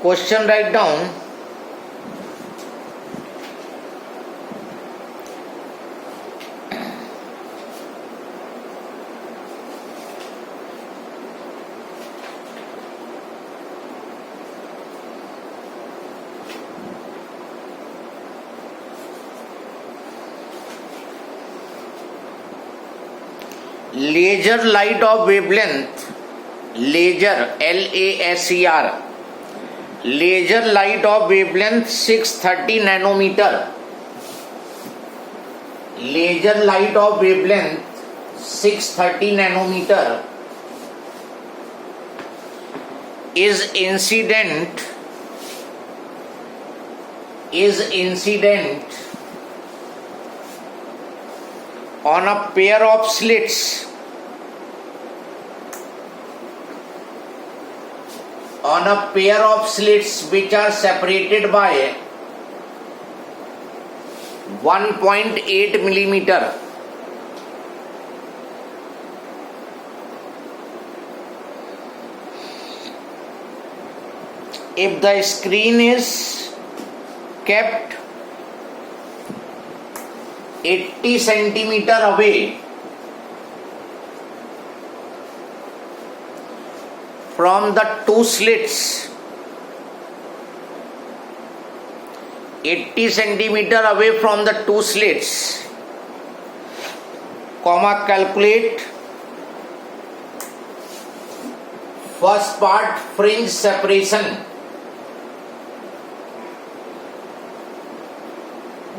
Question write down. Laser light of wavelength, laser LASER, laser light of wavelength 630 nanometer, laser light of wavelength 630 nanometer is incident on a pair of slits which are separated by 1.8 millimeter. If the screen is kept 80 centimeter away from the two slits, 80 centimeter away from the two slits, comma, calculate first part fringe separation,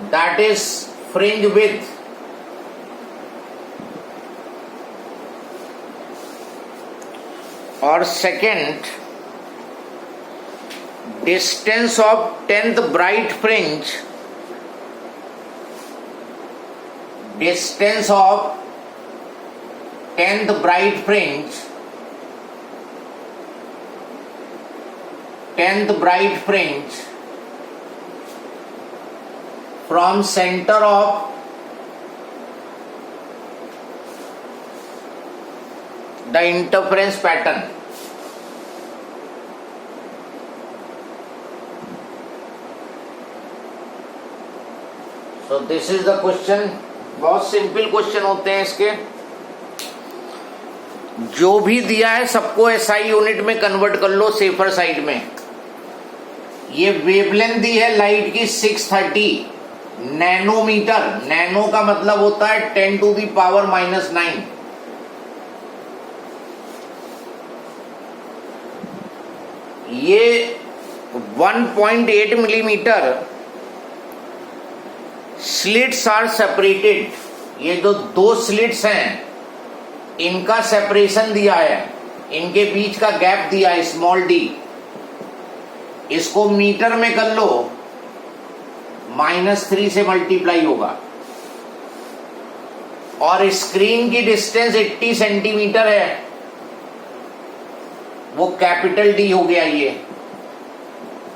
that is fringe width, or second, distance of 10th bright fringe, distance of 10th bright fringe, 10th bright fringe from center of the interference pattern. So this is the question. बहुत simple question होते हैं इसके. जो भी दिया है सबको SI unit में कन्वर्ट कर लो, सेफर साइड में. ये वेवलेंथ दी है लाइट की 630 नैनोमीटर. नैनो का मतलब होता है 10 to the power -9. ये 1.8 मिलीमीटर स्लिट्स आर सेपरेटेड. ये जो दो स्लिट्स हैं इनका सेपरेशन दिया है, इनके बीच का गैप दिया है स्मॉल डी. इसको मीटर में कर लो, -3 से मल्टीप्लाई होगा. और स्क्रीन की डिस्टेंस 80 सेंटीमीटर है, वो कैपिटल डी हो गया. ये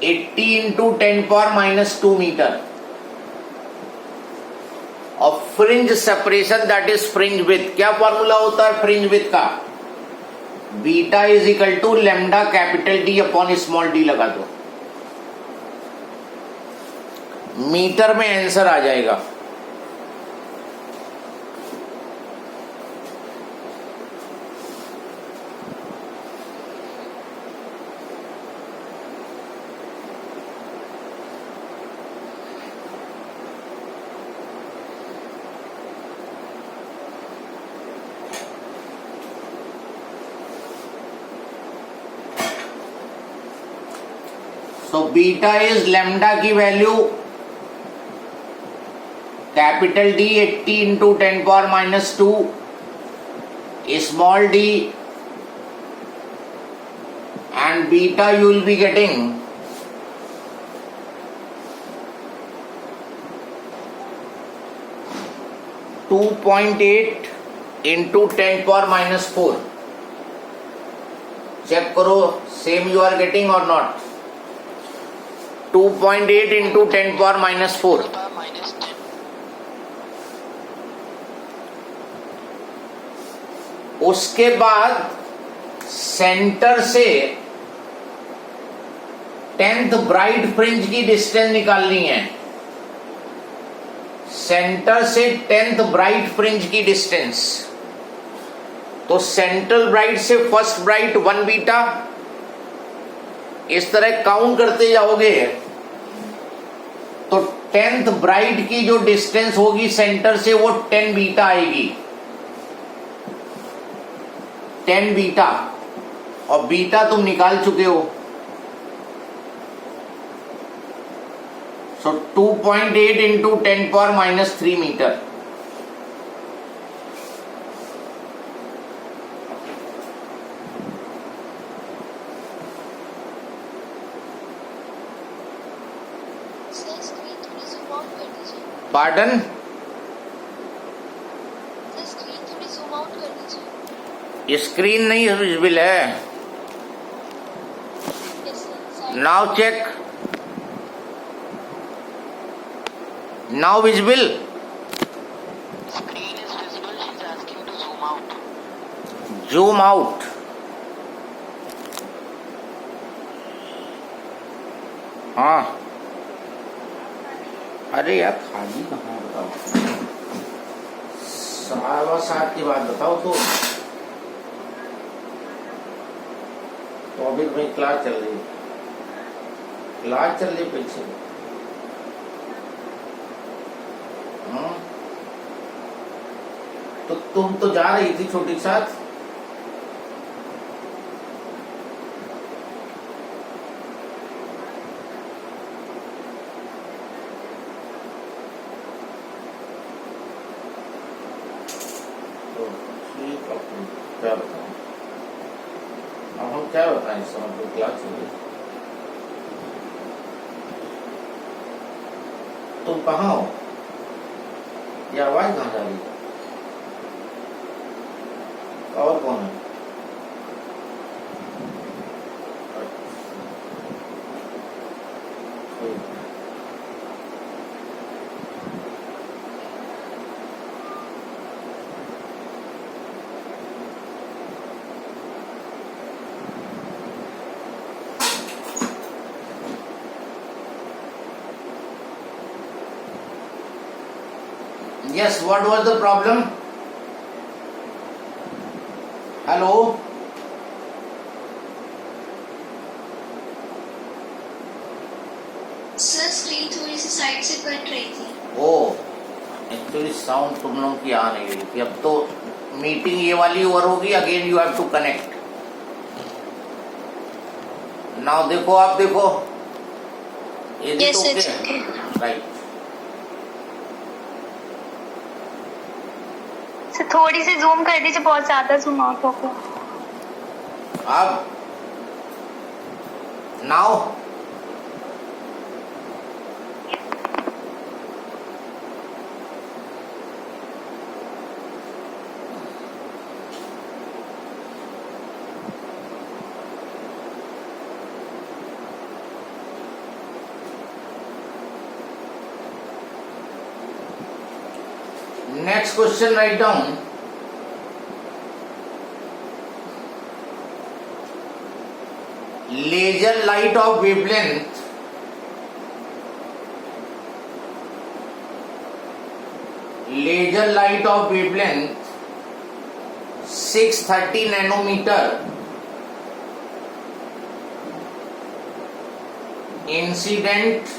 80 इंटू 10⁻² मीटर. और fringe separation that is fringe width. क्या फॉर्मूला होता है फ्रिंज विड्थ का? Beta is equal to lambda capital D upon small D लगा दो, मीटर में आंसर आ जाएगा. तो बीटा इज लैम्डा की value capital D 80 into 10⁻², small D, and beta you will be getting 2.8 into 10⁻⁴. Check करो same you are getting और not. 2.8 into 10⁻⁴. उसके बाद सेंटर से 10th ब्राइट फ्रिंज की डिस्टेंस निकालनी है। सेंटर से 10th ब्राइट फ्रिंज की डिस्टेंस, तो सेंट्रल ब्राइट से फर्स्ट ब्राइट 1 बीटा, इस तरह काउंट करते जाओगे तो 10th ब्राइट की जो डिस्टेंस होगी सेंटर से वो 10 बीटा आएगी, 10 बीटा, और बीटा तुम निकाल चुके हो। So 2.8 into 10⁻³ metre. Pardon, screen नहीं विजिबल है। Now check, now visible. Screen is visible. She's asking to zoom out. Zoom out. हाँ, अरे यार खाली कहाँ बताओ, 7:15 की बात बताओ तो अभी भाई क्लास चल रही है, क्लास चल रही पीछे। तो तुम तो जा रही थी छोटी के साथ। तो ठीक, अब तुम क्या बताओ, अब हम क्या बताएं इस समय, तो क्लास चल रही। तुम कहाँ हो, ये आवाज कहाँ जा रही है, और कौन है? Yes, what was the problem? Hello? Sir screen थोड़ी सी साइड से कट रही थी। ओह, एक्चुअली साउंड तुम लोगों की आ नहीं रही थी। अब तो मीटिंग ये वाली ओवर होगी, again you have to connect. Now देखो, आप देखो, Yes, it's okay. Right. Sir थोड़ी सी जूम कर दीजिए, बहुत ज्यादा जूम आउट हो गया। अब now next question, write down laser light of wavelength laser light of wavelength 630 nanometer incident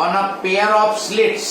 on a pair of slits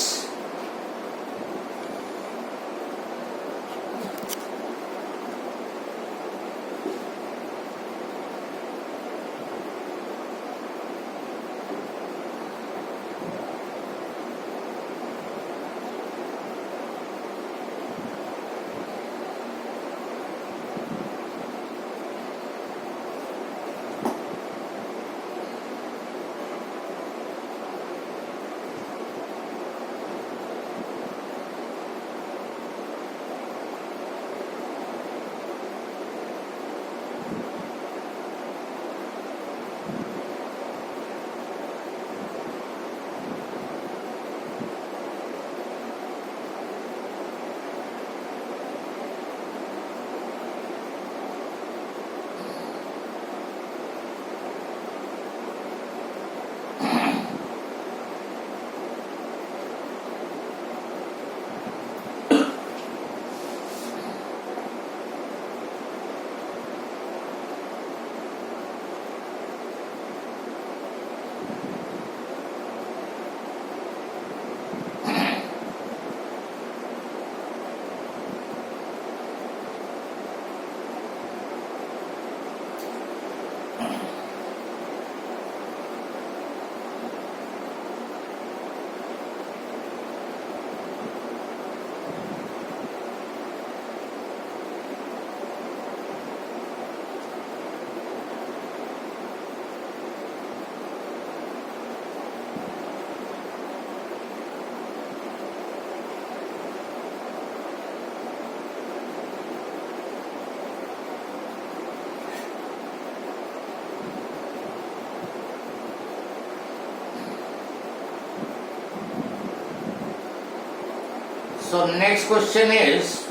So next question is,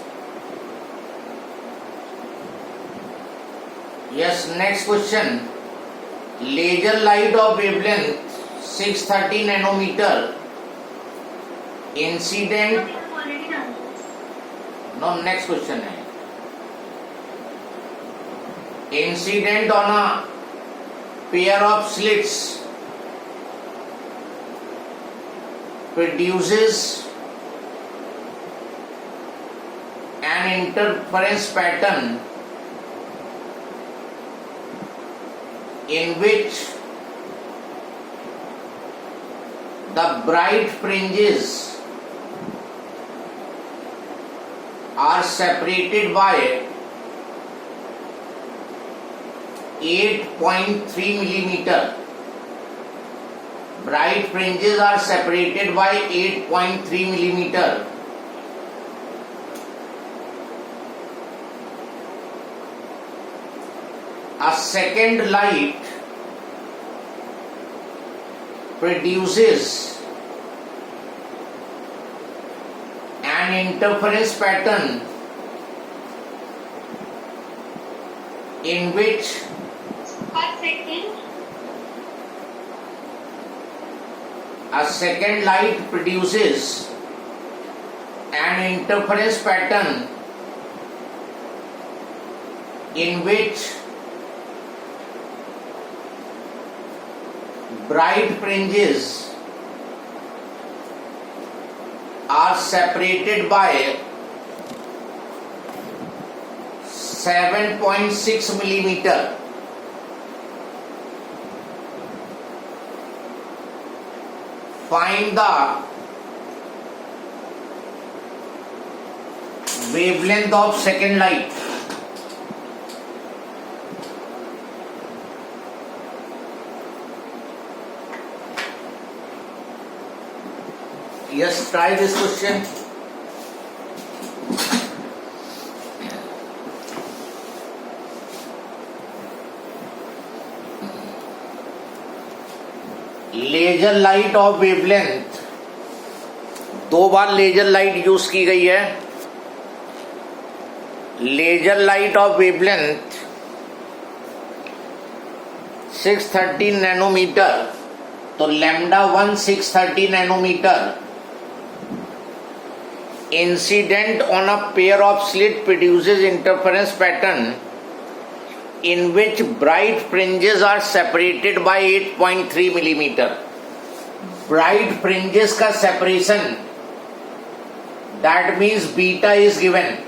yes, next question, laser light of wavelength 630 nanometer incident, already डाल दिया। no, next question है, incident on a pair of slits produces an interference pattern in which the bright fringes are separated by 8.3 millimeter. Bright fringes are separated by 8.3 millimeter. A second light produces an interference pattern in which One second. a second light produces an interference pattern in which bright fringes are separated by 7.6 millimeter. Find the wavelength of second light. Yes, try this question. Laser light of wavelength, दो बार laser light use की गई है। Laser light of wavelength 630 nanometre, तो lambda 1 630 nanometre incident on a pair of slit produces interference pattern in which bright fringes are separated by 8.3 millimeter. Bright fringes का separation, that means beta is given.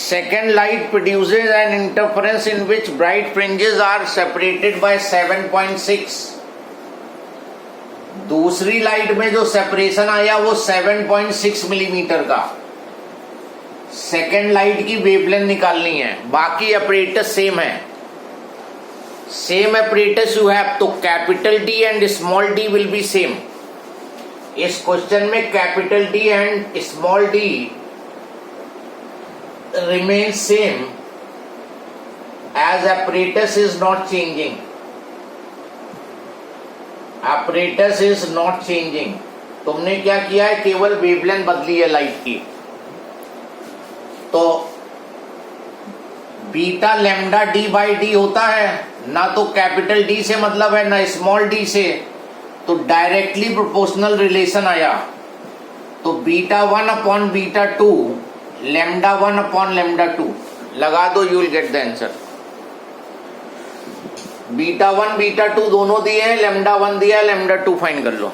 Second light produces an interference in which bright fringes are separated by 7.6. दूसरी light में जो separation आया वो 7.6 millimetre का। Second light की wavelength निकालनी है, बाकी ऑपरेटर्स सेम है। सेम ऑपरेटर्स यू हैव, तो capital D and small D will be same. इस क्वेश्चन में capital D and small D remain same as operators is not changing. apparatus is not changing। तुमने क्या किया है, केवल wavelength बदली है लाइट की। तो beta lambda D by D होता है, ना तो कैपिटल डी से मतलब है ना स्मॉल डी से, तो डायरेक्टली प्रोपोर्शनल रिलेशन आया। तो beta 1 upon beta 2, lambda 1 upon lambda 2 लगा दो, you will get the answer. Beta 1 beta 2 दोनों दिए हैं, लैम्डा 1 दिया है, लैम्डा 2 फाइंड कर लो।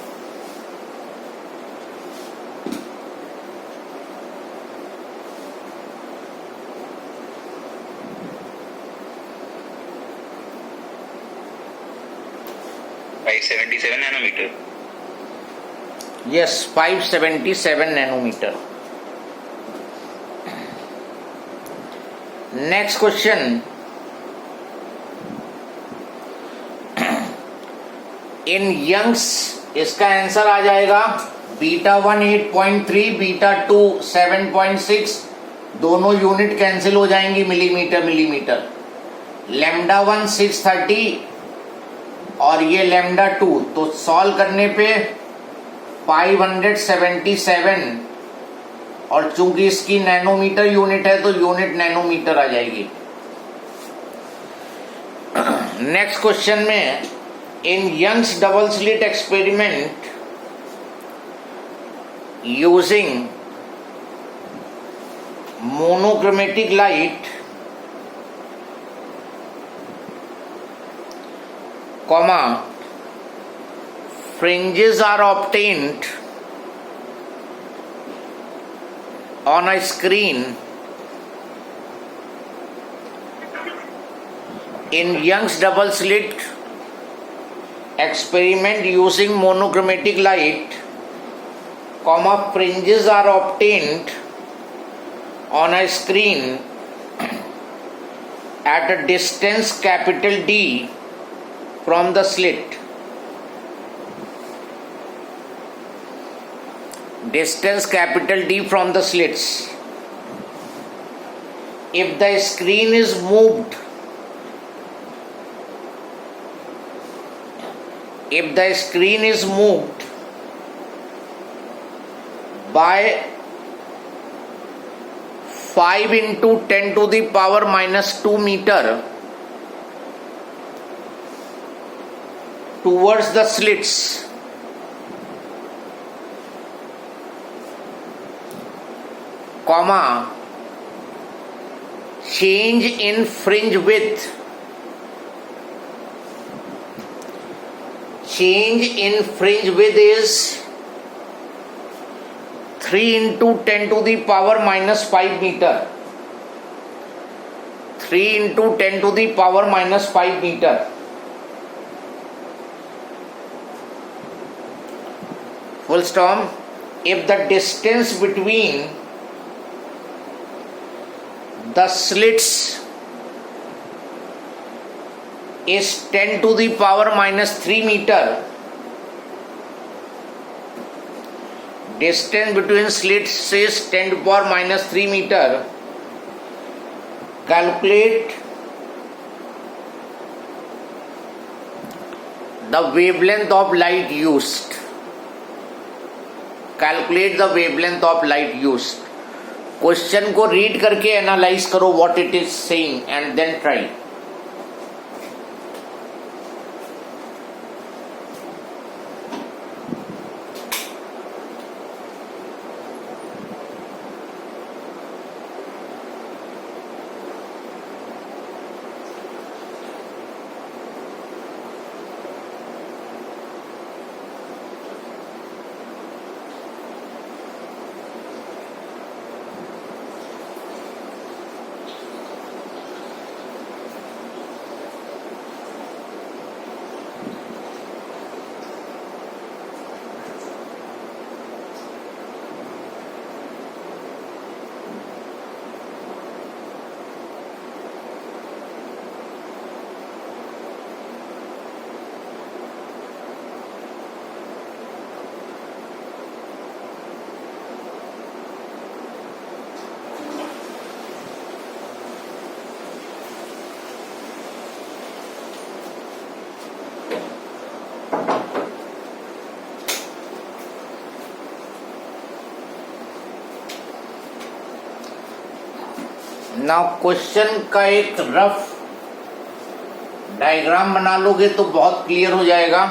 Nanometre. Yes, 577 nanometre. Next question, in Young's इसका आंसर आ जाएगा बीटा 1 8.3, बीटा 2 7.6, दोनों यूनिट कैंसिल हो जाएंगी मिलीमीटर मिलीमीटर। लैम्डा 1 630 और ये लैम्डा 2, तो सॉल्व करने पे 577 और चूंकि इसकी नैनोमीटर यूनिट है तो यूनिट नैनोमीटर आ जाएगी। नेक्स्ट क्वेश्चन में, in Young's double slit experiment using monochromatic light, comma, fringes are obtained on a screen in Young's double slit experiment using monochromatic light, comma, fringes are obtained on a screen at a distance capital D from the slit. Distance capital D from the slits. If the screen is moved, by 5 into 10 to the power minus 2 meter towards the slits, comma, change in fringe width, is 3 into 10 to the power minus 5 meter. 3 into 10 to the power minus 5 meter. Full stop. If the distance between the slits is 10 to the power minus 3 meter, distance between slits is 10 to the power minus 3 meter, calculate the wavelength of light used. Calculate the wavelength of light used. Question को read करके analyse करो what it is saying and then try. Now question का एक rough diagram बना लोगे तो बहुत clear हो जाएगा।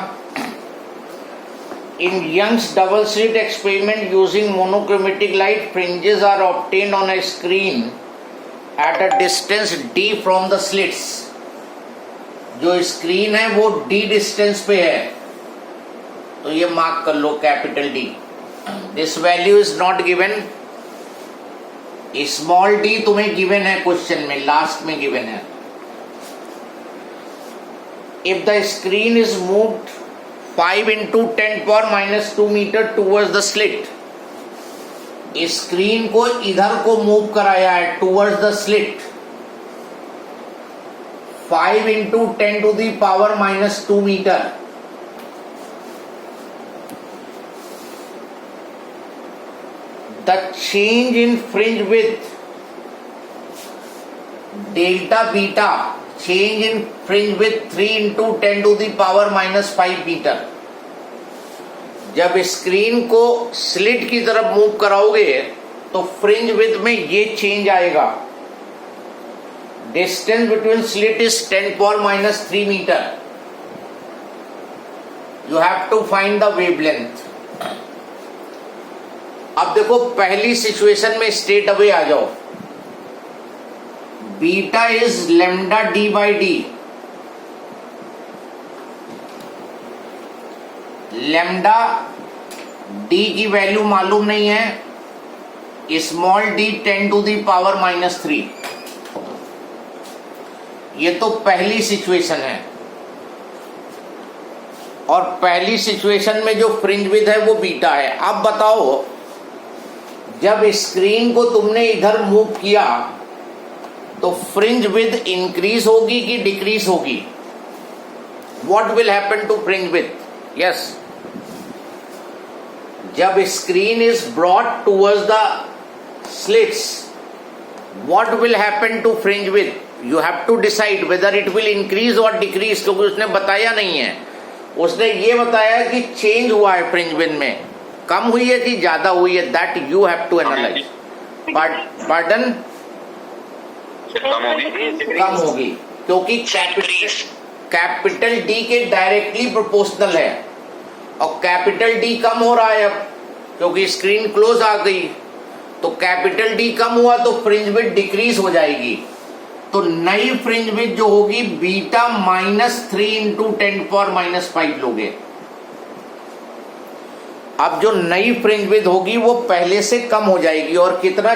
In Young's double slit experiment using monochromatic light, fringes are obtained on a screen at a distance d from the slits. जो screen है वो d डिस्टेंस पे है, तो ये मार्क कर लो capital D। This value is not given. Small d तुम्हें गिवन है क्वेश्चन में, लास्ट में गिवन है। If the screen is moved 5 into 10 power minus 2 meter towards the slit, screen को इधर को मूव कराया है towards the slit, 5 into 10 to the power minus 2 meter। The change in fringe width, delta beta, change in fringe width 3 into 10 to the power minus 5 meter। जब screen को slit की तरफ move कराओगे तो फ्रिंज विड्थ में ये change आएगा। Distance between slit is 10⁻³ metre. You have to find the wavelength. अब देखो पहली सिचुएशन में स्ट्रेट अवे आ जाओ। Beta is lambda D by D. Lambda D की वैल्यू मालूम नहीं है, स्मॉल डी 10⁻⁻³ ये तो पहली सिचुएशन है। और पहली सिचुएशन में जो फ्रिंज विड्थ है वो बीटा है। अब बताओ जब स्क्रीन को तुमने इधर मूव किया तो फ्रिंज विड्थ इंक्रीज होगी कि डिक्रीज होगी? What will happen to fringe width? Yes, जब screen is brought towards the slits, what will happen to fringe width? You have to decide whether it will increase or decrease, क्योंकि उसने बताया नहीं है। उसने ये बताया कि चेंज हुआ है फ्रिंज विड्थ में, कम हुई है कि ज्यादा हुई है, that you have to analyse. Pardon? कम होगी क्योंकि कैपिटल डी के डायरेक्टली प्रोपोर्शनल है और कैपिटल डी कम हो रहा है अब क्योंकि स्क्रीन क्लोज आ गई। तो कैपिटल डी कम हुआ तो फ्रिंज विड्थ डिक्रीज हो जाएगी। तो नई फ्रिंज विड्थ जो होगी बीटा -3 × 10⁻⁵ लोगे। अब जो नई फ्रिंज विड्थ होगी वो पहले से कम हो जाएगी। और कितना